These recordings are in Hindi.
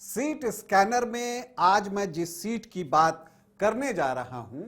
सीट स्कैनर में आज मैं जिस सीट की बात करने जा रहा हूं,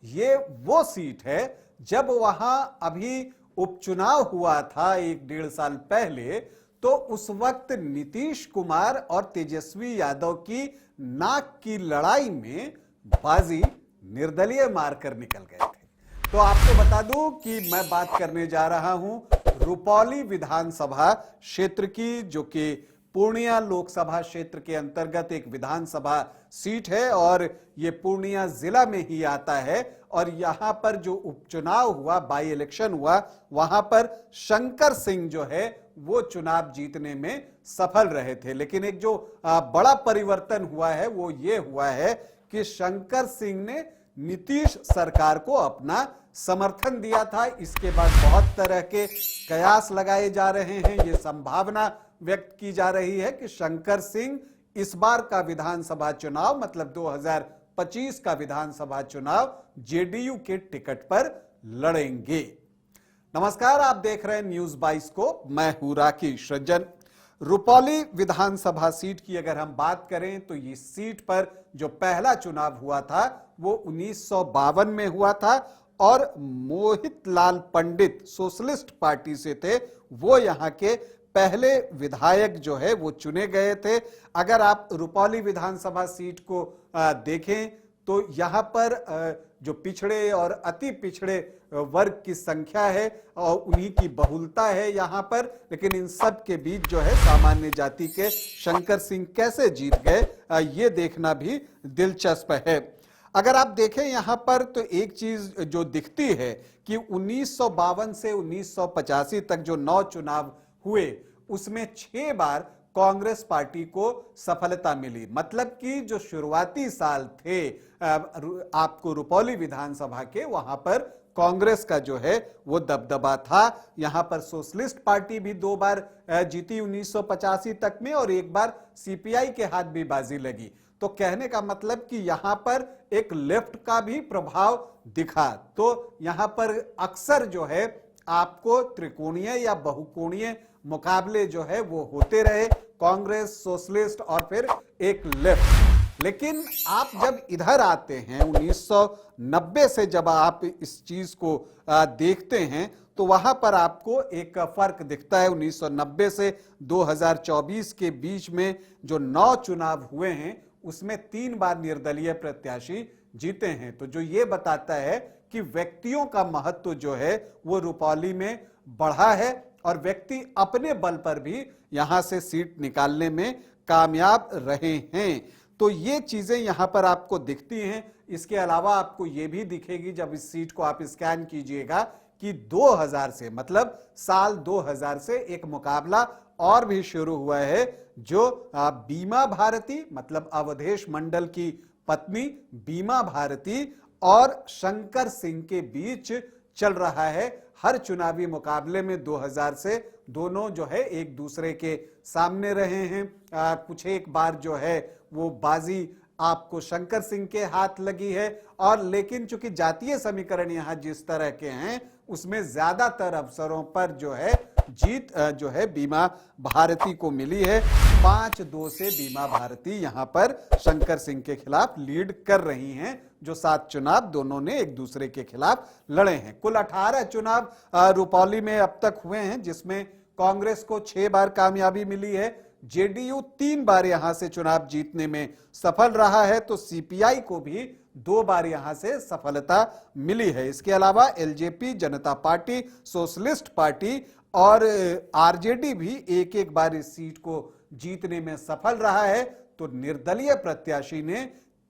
ये वो सीट है जब वहां अभी उपचुनाव हुआ था 1-1.5 साल पहले, तो उस वक्त नीतीश कुमार और तेजस्वी यादव की नाक की लड़ाई में बाजी निर्दलीय मारकर निकल गए थे। तो आपको बता दूं कि मैं बात करने जा रहा हूं रुपौली विधानसभा क्षेत्र की, जो कि पूर्णिया लोकसभा क्षेत्र के अंतर्गत एक विधानसभा सीट है और ये पूर्णिया जिला में ही आता है। और यहां पर जो उपचुनाव हुआ, बाई इलेक्शन हुआ, वहां पर शंकर सिंह जो है वो चुनाव जीतने में सफल रहे थे। लेकिन एक जो बड़ा परिवर्तन हुआ है वो ये हुआ है कि शंकर सिंह ने नीतीश सरकार को अपना समर्थन दिया था। इसके बाद बहुत तरह के कयास लगाए जा रहे हैं, ये संभावना व्यक्त की जा रही है कि शंकर सिंह इस बार का विधानसभा चुनाव, मतलब 2025 का विधानसभा चुनाव जेडीयू के टिकट पर लड़ेंगे। नमस्कार, आप देख रहे हैं न्यूज 22 को। मैं हूं राकेश रंजन। रुपौली विधानसभा सीट की अगर हम बात करें तो ये सीट पर जो पहला चुनाव हुआ था वो 1952 में हुआ था और मोहित लाल पंडित सोशलिस्ट पार्टी से थे, वो यहाँ के पहले विधायक जो है वो चुने गए थे। अगर आप रुपौली विधानसभा सीट को देखें तो यहाँ पर जो पिछड़े और अति पिछड़े वर्ग की संख्या है और उन्हीं की बहुलता है यहाँ पर, लेकिन इन सब के बीच जो है सामान्य जाति के शंकर सिंह कैसे जीत गए, ये देखना भी दिलचस्प है। अगर आप देखें यहाँ पर तो एक चीज जो दिखती है कि 1952 से 1985 तक जो 9 चुनाव हुए उसमें 6 बार कांग्रेस पार्टी को सफलता मिली। मतलब कि जो शुरुआती साल थे आपको रुपौली विधानसभा के, वहां पर कांग्रेस का जो है वो दबदबा था। यहां पर सोशलिस्ट पार्टी भी 2 बार जीती 1985 तक में और 1 बार सीपीआई के हाथ भी बाजी लगी। तो कहने का मतलब कि यहां पर एक लेफ्ट का भी प्रभाव दिखा। तो यहां पर अक्सर जो है आपको त्रिकोणीय या बहुकोणीय मुकाबले जो है वो होते रहे, कांग्रेस, सोशलिस्ट और फिर एक लेफ्ट। लेकिन आप जब इधर आते हैं 1990 से, जब आप इस चीज को देखते हैं तो वहां पर आपको एक फर्क दिखता है। 1990 से 2024 के बीच में जो 9 चुनाव हुए हैं उसमें 3 बार निर्दलीय प्रत्याशी जीते हैं। तो जो ये बताता है कि व्यक्तियों का महत्व जो है वो रुपौली में बढ़ा है और व्यक्ति अपने बल पर भी यहां से सीट निकालने में कामयाब रहे हैं। तो ये चीजें यहां पर आपको दिखती हैं। इसके अलावा आपको ये भी दिखेगी जब इस सीट को आप स्कैन कीजिएगा कि 2000 से, मतलब साल 2000 से एक मुकाबला और भी शुरू हुआ है, जो बीमा भारती, मतलब अवधेश मंडल की पत्नी बीमा भारती और शंकर सिंह के बीच चल रहा है। हर चुनावी मुकाबले में 2000 से दोनों जो है एक दूसरे के सामने रहे हैं। कुछ एक बार जो है वो बाजी आपको शंकर सिंह के हाथ लगी है, और लेकिन चूंकि जातीय समीकरण यहां जिस तरह के हैं उसमें ज्यादातर अवसरों पर जो है जीत जो है बीमा भारती को मिली है। 5-2 से बीमा भारती यहां पर शंकर सिंह के खिलाफ लीड कर रही हैं। जो 7 चुनाव दोनों ने एक दूसरे के खिलाफ लड़े हैं। कुल 18 चुनाव रुपौली में अब तक हुए हैं, जिसमें कांग्रेस को 6 बार कामयाबी मिली है, जेडीयू 3 बार यहां से चुनाव जीतने में सफल रहा है, तो सीपीआई को भी 2 बार यहां से सफलता मिली है। इसके अलावा एलजेपी, जनता पार्टी, सोशलिस्ट पार्टी और आरजेडी भी एक बार इस सीट को जीतने में सफल रहा है। तो निर्दलीय प्रत्याशी ने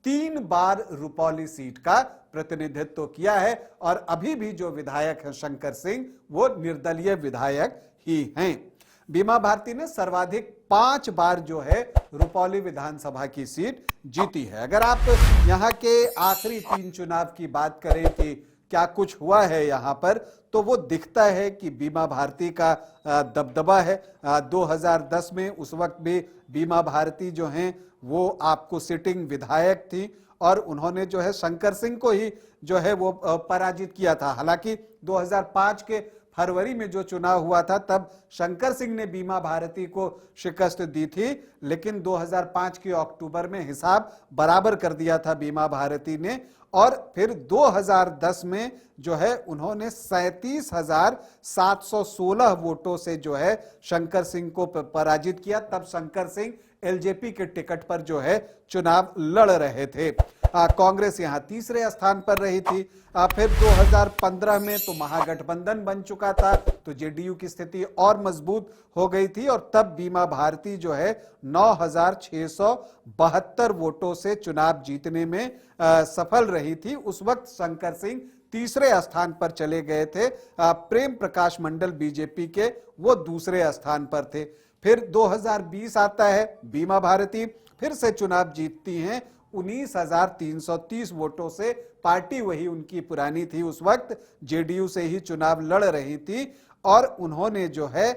3 बार रुपौली सीट का प्रतिनिधित्व किया है और अभी भी जो विधायक है शंकर सिंह, वो निर्दलीय विधायक ही हैं। बीमा भारती ने सर्वाधिक 5 बार जो है रुपौली विधानसभा की सीट जीती है। अगर आप यहां के आखिरी 3 चुनाव की बात करें कि क्या कुछ हुआ है यहां पर, तो वो दिखता है कि बीमा भारती का दबदबा है। 2010 में उस वक्त भी बीमा भारती जो हैं वो आपको सिटिंग विधायक थी और उन्होंने जो है शंकर सिंह को ही जो है वो पराजित किया था। हालांकि 2005 के फरवरी में जो चुनाव हुआ था तब शंकर सिंह ने बीमा भारती को शिकस्त दी थी, लेकिन 2005 के अक्टूबर में हिसाब बराबर कर दिया था बीमा भारती ने। और फिर 2010 में जो है उन्होंने 37,716 वोटों से जो है शंकर सिंह को पराजित किया। तब शंकर सिंह एलजेपी के टिकट पर जो है चुनाव लड़ रहे थे। कांग्रेस यहां तीसरे स्थान पर रही थी। फिर 2015 में तो महागठबंधन बन चुका था, तो जेडीयू की स्थिति और मजबूत हो गई थी और तब बीमा भारती जो है 9,672 वोटों से चुनाव जीतने में सफल रही थी। उस वक्त शंकर सिंह तीसरे स्थान पर चले गए थे। प्रेम प्रकाश मंडल बीजेपी के वो दूसरे स्थान पर थे। फिर 2020 आता है, बीमा भारती फिर से चुनाव जीतती हैं 19,330 वोटों से। पार्टी वही उनकी पुरानी थी, उस वक्त जेडीयू से ही चुनाव लड़ रही थी और उन्होंने जो है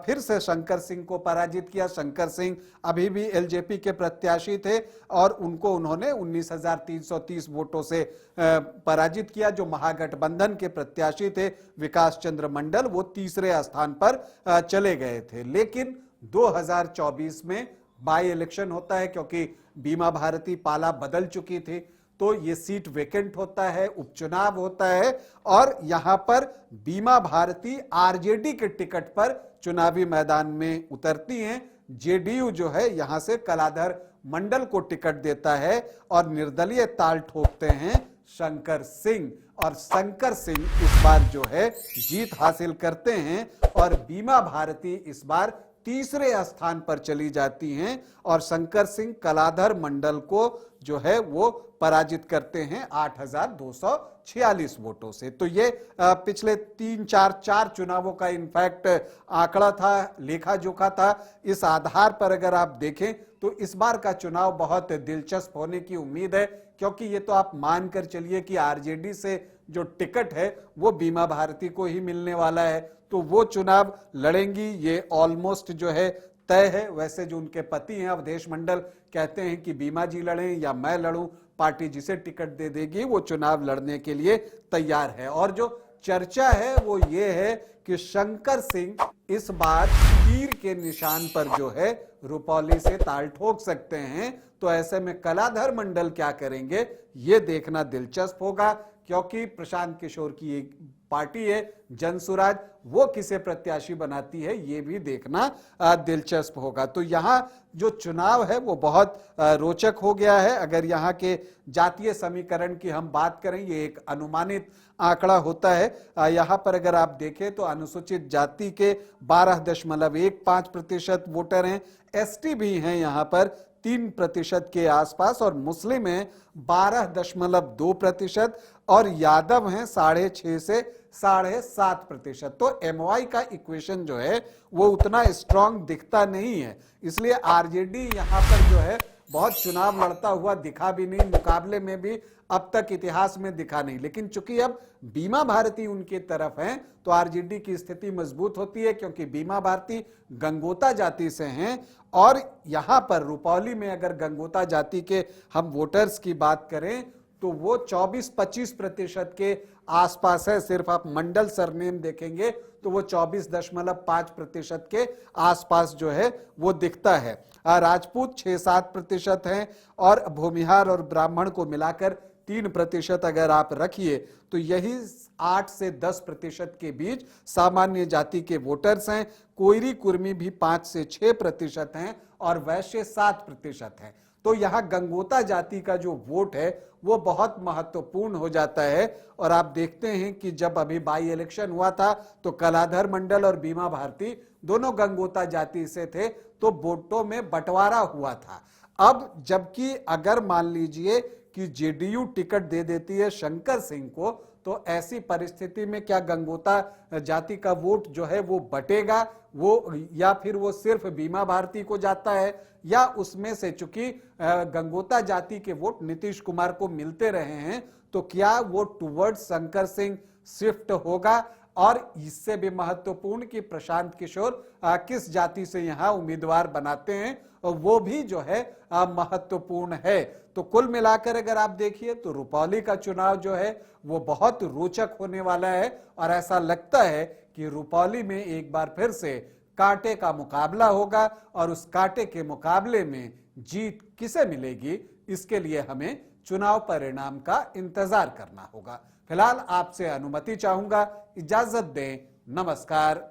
फिर से शंकर सिंह को पराजित किया। शंकर सिंह अभी भी एलजेपी के प्रत्याशी थे और उनको उन्होंने 19,330 वोटों से पराजित किया। जो महागठबंधन के प्रत्याशी थे विकास चंद्र मंडल, वो तीसरे स्थान पर चले गए थे। लेकिन 2024 में बाई इलेक्शन होता है, क्योंकि बीमा भारती पाला बदल चुकी थी, तो ये सीट वेकेंट होता है, उपचुनाव होता है और यहां पर बीमा भारती आरजेडी के टिकट पर चुनावी मैदान में उतरती हैं। जेडीयू जो है यहां से कलाधर मंडल को टिकट देता है और निर्दलीय ताल ठोकते हैं शंकर सिंह, और शंकर सिंह इस बार जो है जीत हासिल करते हैं और बीमा भारती इस बार तीसरे स्थान पर चली जाती हैं और शंकर सिंह कलाधर मंडल को जो है वो पराजित करते हैं 8,246 वोटों से। तो ये पिछले 3-4 चुनावों का इनफैक्ट आंकड़ा था, लेखा जोखा था। इस आधार पर अगर आप देखें तो इस बार का चुनाव बहुत दिलचस्प होने की उम्मीद है, क्योंकि ये तो आप मानकर चलिए कि आरजेडी से जो टिकट है वो बीमा भारती को ही मिलने वाला है, तो वो चुनाव लड़ेंगी, ये ऑलमोस्ट जो है तय है। वैसे जो उनके पति हैं अवधेश मंडल कहते हैं कि बीमा जी लड़ें या मैं लड़ूं, पार्टी जिसे टिकट दे देगी वो चुनाव लड़ने के लिए तैयार है। और जो चर्चा है वो ये है कि शंकर सिंह इस बार तीर के निशान पर जो है रुपौली से ताल ठोक सकते हैं। तो ऐसे में कलाधर मंडल क्या करेंगे ये देखना दिलचस्प होगा, क्योंकि प्रशांत किशोर की एक पार्टी है जनसुराज, वो किसे प्रत्याशी बनाती है ये भी देखना दिलचस्प होगा। तो यहाँ जो चुनाव है वो बहुत रोचक हो गया है। अगर यहाँ के जातीय समीकरण की हम बात करें, ये एक अनुमानित आंकड़ा होता है। यहाँ पर अगर आप देखें तो अनुसूचित जाति के 12.15% वोटर हैं, एसटी भी हैं यहाँ पर 3% के आसपास और मुस्लिम हैं 12.2% और यादव हैं 6.5 से 7.5%। तो एमवाई का इक्वेशन जो है वो उतना स्ट्रांग दिखता नहीं है, इसलिए आरजेडी यहाँ पर जो है बहुत चुनाव लड़ता हुआ दिखा भी नहीं, मुकाबले में भी अब तक इतिहास में दिखा नहीं। लेकिन चूंकि अब बीमा भारती उनकी तरफ है तो आरजेडी की स्थिति मजबूत होती है, क्योंकि बीमा भारती गंगोता जाति से हैं और यहां पर रुपौली में अगर गंगोता जाति के हम वोटर्स की बात करें तो वो 24-25% के आसपास है। सिर्फ आप मंडल सरनेम देखेंगे तो वो 24.5% के आसपास जो है वो दिखता है। राजपूत 6-7% हैं और भूमिहार और ब्राह्मण को मिलाकर 3% अगर आप रखिए तो यही 8 से 10% के बीच सामान्य जाति के वोटर्स हैं। कोयरी कुर्मी भी 5 से 6% हैं और वैश्य 7% हैं। तो यहाँ गंगोता जाति का जो वोट है वो बहुत महत्वपूर्ण हो जाता है। और आप देखते हैं कि जब अभी बाई इलेक्शन हुआ था तो कलाधर मंडल और बीमा भारती दोनों गंगोता जाति से थे, तो वोटों में बंटवारा हुआ था। अब जबकि अगर मान लीजिए कि जेडीयू टिकट दे देती है शंकर सिंह को, तो ऐसी परिस्थिति में क्या गंगोता जाति का वोट जो है वो बटेगा, वो या फिर वो सिर्फ बीमा भारती को जाता है, या उसमें से चूंकि गंगोता जाति के वोट नीतीश कुमार को मिलते रहे हैं तो क्या वो टुवर्ड्स शंकर सिंह शिफ्ट होगा। और इससे भी महत्वपूर्ण कि प्रशांत किशोर किस जाति से यहां उम्मीदवार बनाते हैं और वो भी जो है महत्वपूर्ण है। तो कुल मिलाकर अगर आप देखिए तो रुपौली का चुनाव जो है वो बहुत रोचक होने वाला है और ऐसा लगता है कि रुपौली में एक बार फिर से कांटे का मुकाबला होगा और उस कांटे के मुकाबले में जीत किसे मिलेगी, इसके लिए हमें चुनाव परिणाम का इंतजार करना होगा। फिलहाल आपसे अनुमति चाहूंगा, इजाजत दें, नमस्कार।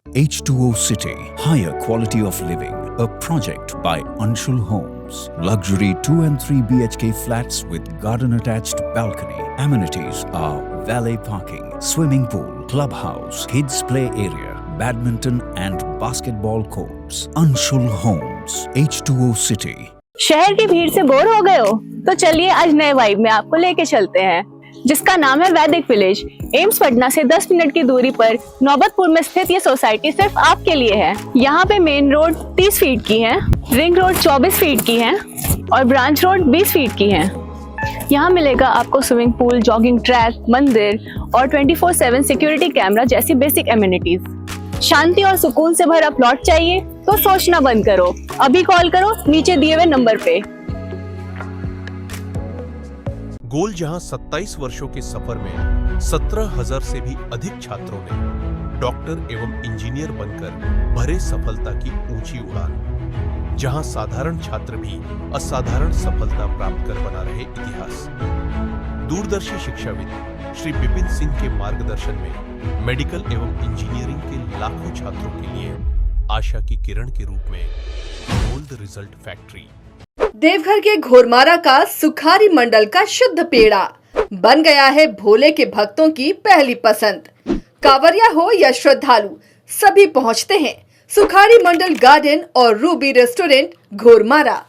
H2O City, higher quality of living, a project by Anshul Homes. Luxury 2 and 3 BHK flats with garden attached balcony. Amenities are valet parking, swimming pool, clubhouse, kids play area, badminton and basketball courts. Anshul Homes, H2O City. शहर की भीड़ से बोर हो गए हो? तो चलिए आज नए वाइब में आपको लेके चलते हैं, जिसका नाम है वैदिक विलेज। एम्स पटना से 10 मिनट की दूरी पर नौबतपुर में स्थित ये सोसाइटी सिर्फ आपके लिए है। यहाँ पे मेन रोड 30 फीट की है, रिंग रोड 24 फीट की है और ब्रांच रोड 20 फीट की है। यहाँ मिलेगा आपको स्विमिंग पूल, जॉगिंग ट्रैक, मंदिर और 24/7 सिक्योरिटी कैमरा जैसी बेसिक एमिनिटीज। शांति और सुकून से भरा प्लॉट चाहिए तो सोचना बंद करो, अभी कॉल करो नीचे दिए हुए नंबर पे। गोल जहां 27 वर्षों के सफर में 17,000 से भी अधिक छात्रों ने डॉक्टर एवं इंजीनियर बनकर भरे सफलता की ऊंची उड़ान, जहां साधारण छात्र भी असाधारण सफलता प्राप्त कर बना रहे इतिहास। दूरदर्शी शिक्षाविद श्री विपिन सिंह के मार्गदर्शन में मेडिकल एवं इंजीनियरिंग के लाखों छात्रों के लिए आशा की किरण के रूप में गोल्ड रिजल्ट फैक्ट्री। देवघर के घोरमारा का सुखारी मंडल का शुद्ध पेड़ा बन गया है भोले के भक्तों की पहली पसंद। कांवरिया हो या श्रद्धालु, सभी पहुंचते हैं सुखारी मंडल गार्डन और रूबी रेस्टोरेंट घोरमारा।